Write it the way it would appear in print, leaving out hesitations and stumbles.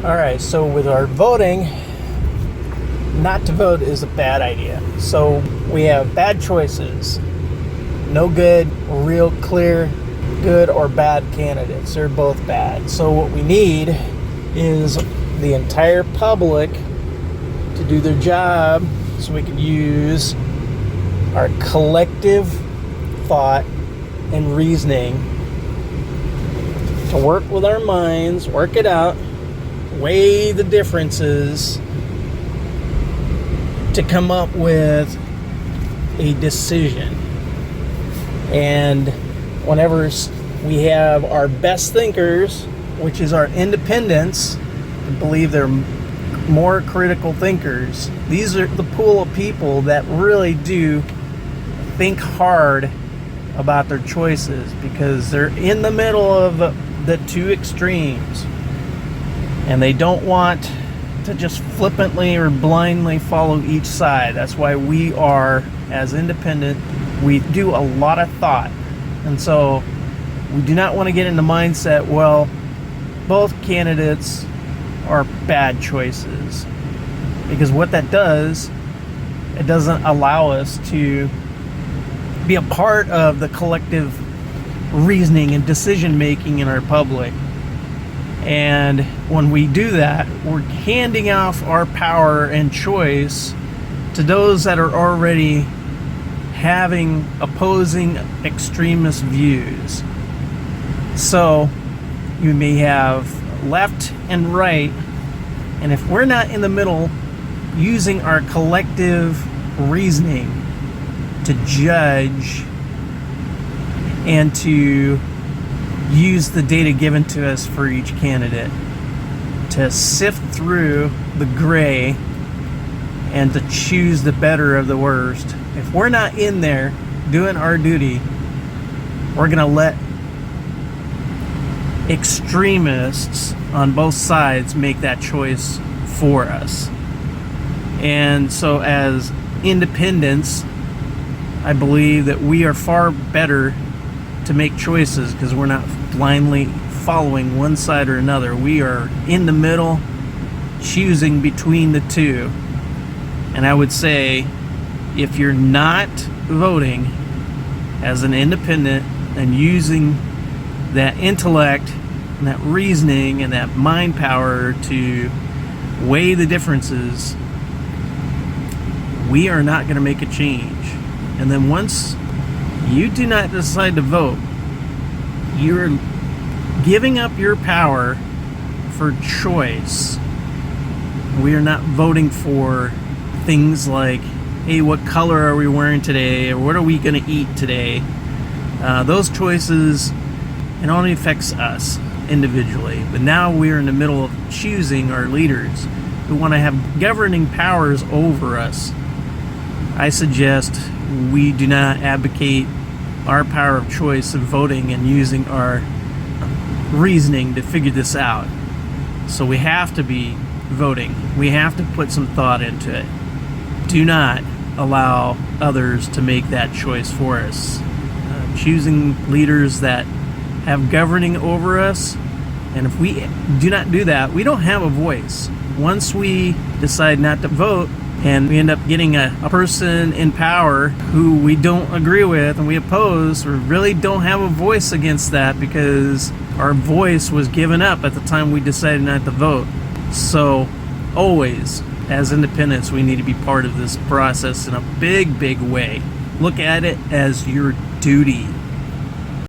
All right, so with our voting, not to vote is a bad idea. So we have bad choices. No good, real clear, good or bad candidates. They're both bad. So what we need is the entire public to do their job so we can use our collective thought and reasoning to work with our minds, work it out, weigh the differences to come up with a decision. And whenever we have our best thinkers, which is our independents, I believe they're more critical thinkers. These are the pool of people that really do think hard about their choices because they're in the middle of the two extremes. And they don't want to just flippantly or blindly follow each side. That's why we are, as independent, we do a lot of thought. And so we do not want to get in the mindset, well, both candidates are bad choices. Because what that does, it doesn't allow us to be a part of the collective reasoning and decision making in our public. And when we do that, we're handing off our power and choice to those that are already having opposing extremist views. So you may have left and right, and if we're not in the middle using our collective reasoning to judge and to use the data given to us for each candidate to sift through the gray and to choose the better of the worst. If we're not in there doing our duty, we're going to let extremists on both sides make that choice for us. And so as independents, I believe that we are far better to make choices because we're not blindly following one side or another. We are in the middle, choosing between the two. And I would say, if you're not voting as an independent and using that intellect and that reasoning and that mind power to weigh the differences, we are not going to make a change. And then once you do not decide to vote, you're giving up your power for choice. We are not voting for things like, hey, what color are we wearing today, or what are we going to eat today? Those choices, it only affects us individually. But now we're in the middle of choosing our leaders who want to have governing powers over us. I suggest we do not advocate our power of choice in voting and using our reasoning to figure this out. So we have to be voting. We have to put some thought into it. Do not allow others to make that choice for us. Choosing leaders that have governing over us, and if we do not do that, we don't have a voice. Once we decide not to vote, and we end up getting a person in power who we don't agree with and we oppose, we really don't have a voice against that because our voice was given up at the time we decided not to vote. So always, as independents, we need to be part of this process in a big, big way. Look at it as your duty